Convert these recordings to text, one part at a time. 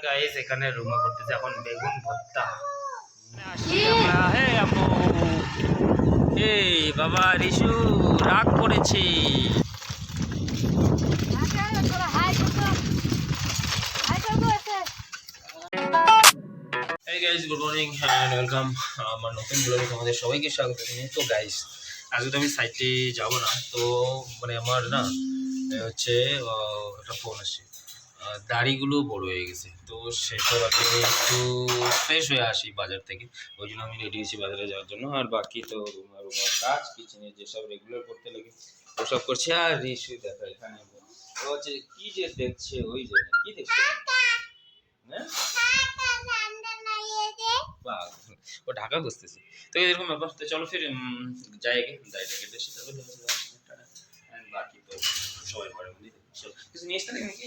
Guys এখানে রুমা করতেছে এখন বেগুন ভর্তা। এই বাবা রিশু রাগ করেছে। Hey guys, good morning and welcome. আমার নতুন ব্লগে তোমাদের সবাইকে স্বাগত জানাই। তো গাইস আজকে তো আমি সাইটে যাব না, তো মানে আমার না হচ্ছে একটা ফোন আসছে, দাড়িগুলো বড় হয়ে গেছে, তো সেসব আর কি একটু ফ্রেশ হয়ে আসি বাজার থেকে। ওই জন্য আমি রেডি হয়েছি বাজারে যাওয়ার জন্য। আর বাকি তো রুমার কাজ কিচেনে যেসব রেগুলার করতে লাগে ওসব করছে। আর রিসু দেখা এখানে ও হচ্ছে কি যে দেখছে, ওই যে কি দেখছে হ্যাঁ ও ঢাকা বুঝতেছে। তো এরকম ব্যাপার। তো চলো ফির যাই আগে দাড়িটা কেটে সেটা বাকি তো সবাই ঘরে মধ্যে কিছু নিয়ে আসতে নাকি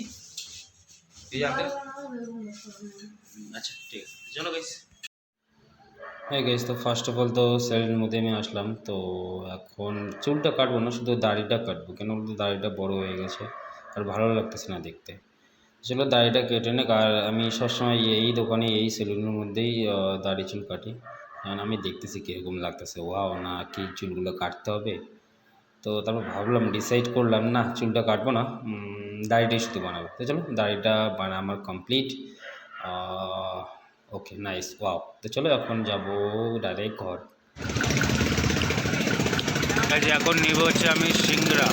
আচ্ছা ঠিক আছে চলো গাইস। হ্যাঁ গাইস, তো ফার্স্ট অফ অল তো স্যালারির মধ্যে আমি আসলাম। তো এখন চুলটা কাটবো না, শুধু দাড়িটা কাটবো, কেন বলতো দাড়িটা বড় হয়ে গেছে আর ভালো লাগতেছে না দেখতে। চলো দাড়িটা কেটে নে। আর আমি সবসময় এই দোকানে এই সেলুনের মধ্যেই দাড়ি চুল কাটি, কারণ আমি দেখতেছি কীরকম লাগতেছে, ওয়াও না কি চুলগুলো কাটতে হবে। তো তারপর ভাবলাম, ডিসাইড করলাম না চুলটা কাটবো না, দাড়িটাই শুধু বানাবো। তো চলো দাড়িটা আমার কমপ্লিট। Okay nice, wow. তো চলো এখন যাবো ডাইরেক্ট ঘর। এখন নিব হচ্ছে আমি সিংড়া,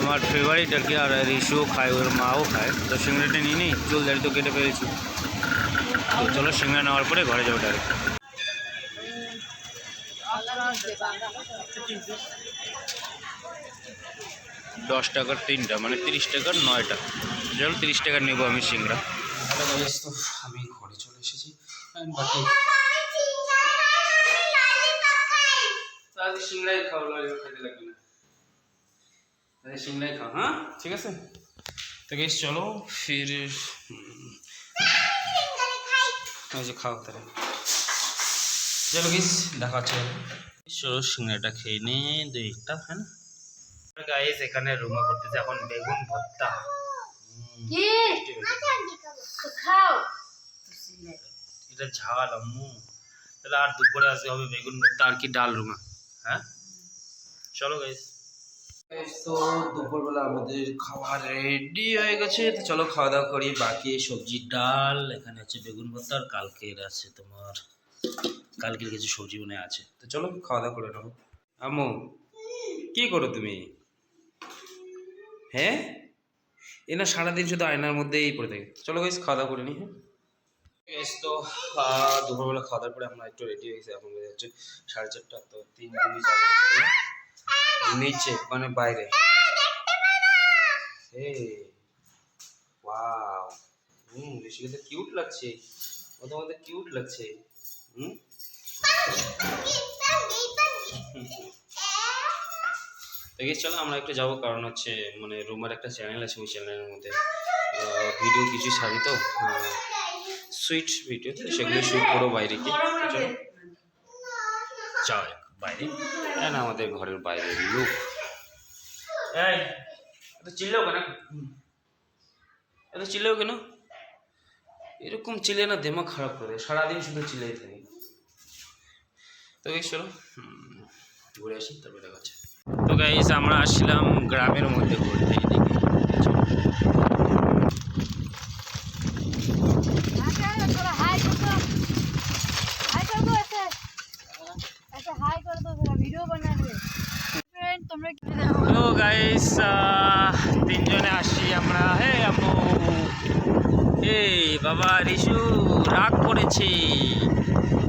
আমার ফেভারিট আর কি। আর রিশুও খায়, ওর মাও খায়। তো সিংড়াটা নিয়ে নিই, চুল দাড়ি তো কেটে ফেলেছি। তো চলো সিংড়া নেওয়ার পরে ঘরে যাবো ডাইরেক্ট। 10 টাকার 3টা, মানে 30 টাকার 9টা। চলো 30 টাকার নেবো আমি সিংড়া। হ্যালো গাইস, তো আমি ঘরে চলে এসেছি। বাকি সিংড়াই খাও, খেতে লাগবে না, সিংড়াই খাও। হ্যাঁ ঠিক আছে। তো গাইস চলো ফির খাও তাহলে। চলো গাইস দেখা হচ্ছে। চলো সিংড়াটা খেয়ে নে দুইটা। হ্যাঁ গাইস এখানে রুমা করতেছে এখন বেগুন ভর্তা। এটা ঝাল আম্মু, তাহলে আর দুপুরে আসতে হবে বেগুন ভর্তা আর কি ডাল রুমা। হ্যাঁ চলো গাইস। তো দুপুরবেলা আমাদের খাবার রেডি হয়ে গেছে, তো চলো খাওয়া দাওয়া করি। বাকি সবজি ডাল, এখানে হচ্ছে বেগুন ভর্তা, আর কালকের আছে তোমার কালকের কিছু সবজি মনে আছে। তো চলো খাওয়া দাওয়া করে নেবো। আম্মু কি করো তুমি? হ্যাঁ এ না সারাদিন শুধু আয়নার মধ্যেই পড়ে থাকে। চলো গাইস খাওয়া দাওয়া করে নি। হ্যাঁ তো দুপুরবেলা খাওয়া দাওয়ার পরে আমরা একটু রেডি হয়েছি। এখন বেজে হচ্ছে 4:30। তো 3 দিনই যাবে নিচে, মানে বাইরে। ওয়াও, ঋষিকে তো কিউট লাগছে, ও তোমাদের কিউট লাগছে। চলো আমরা একটু যাবো, কারণ হচ্ছে মানে রুমার একটা চ্যানেল আছে, ওই চ্যানেলের মধ্যে ভিডিও কিছু ছাড়ি, তো সুইট ভিডিও, সেগুলো শুট করো বাইরে গিয়ে। চলো যাও বাইরে। না আমাদের ঘরের বাইরে লুক। এত চিল্লাও কেন, এত চিল্লাও কেন? এরকম চিল্লে না দেমাগ খারাপ করে, সারাদিন শুধু চিল্লাই থাকে। তো চলো ঘুরে আসি, তারপরে দেখা যাচ্ছে। তো গাইস আমরা আসছিলাম গ্রামের মধ্যে ঘুরতে। তো গাইস 3 জনে আসি আমরা। হে আপু, এই বাবা রিশু রাগ করেছে,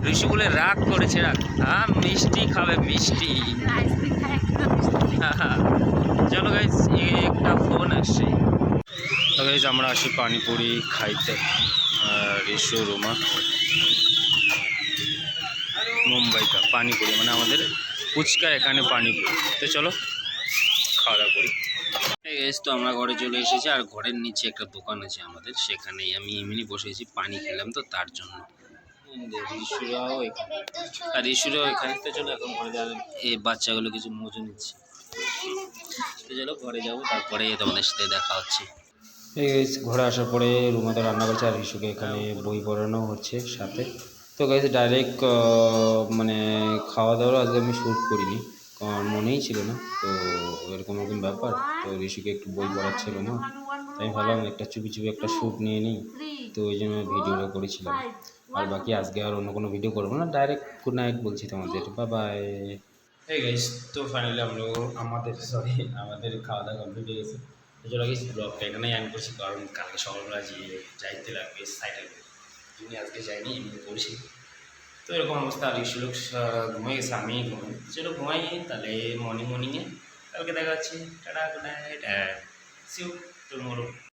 রিশু বলে রাগ করেছে। রাগ, হ্যাঁ মিষ্টি খাবে মিষ্টি। চলো গাইস একটা ফোন আসছে। তো গাইস আমরা আসি পানিপুরি খাইতে, রিশু রুমা মুম্বাই কা পানিপুরি, মানে আমাদের ফুচকা এখানে পানিপুরি। তো চলো খাওয়া দাওয়া করি। তো আমরা ঘরে চলে এসেছি, আর ঘরের নিচে একটা দোকান আছে আমাদের, সেখানেই আমি এমনি বসেছি, পানি খেলাম তো তার জন্য। ঋষুরাও এখানে, আর ঋষুরাও এখানে। তো চলো এখন ঘরে যাবে, এই বাচ্চাগুলো কিছু মজা নিচ্ছে। তো চলো ঘরে যাবো, তারপরে তোমাদের সাথে দেখা হচ্ছে। এই ঘরে আসার পরে রুমে তো রান্না করছে, আর ঋষুকে এখানে বই পড়ানো হচ্ছে সাথে। তো গাইজ ডাইরেক্ট মানে খাওয়া দাওয়ার আজকে আমি শ্যুট করিনি, কারণ মনেই ছিল না। তো এরকম এরকম ব্যাপার, তো ঋষিকে একটু বই পড়াচ্ছিল মা, তাই আমি ভাবলাম একটা চুপি চুপি একটা শ্যুট নিয়ে নিই, তো ওই জন্য ভিডিওটা করেছিলাম। আর বাকি আজকে আর অন্য কোনো ভিডিও করবো না, ডাইরেক্ট গুড নাইট বলছি তোমাদের, বাই বাই। এই গাইজ, তো ফাইনালি আমাদের খাওয়া দাওয়া কমপ্লিট হয়ে গেছে। তো চলো গাইজ, ব্লগটা এখানেই এন্ড করছি, কারণ কালকে সকালবেলা যাইতে লাগবে সাইকেল, যিনি আজকে যাইনি এমনি করছি। তো এরকম অবস্থা, আর কিছু লোক ঘুমিয়ে গেছে, আমি ঘুমাই। চলো ঘুমাই, তাহলে মর্নিংয়ে কালকে দেখা হচ্ছে। Tata, good night, see you tomorrow.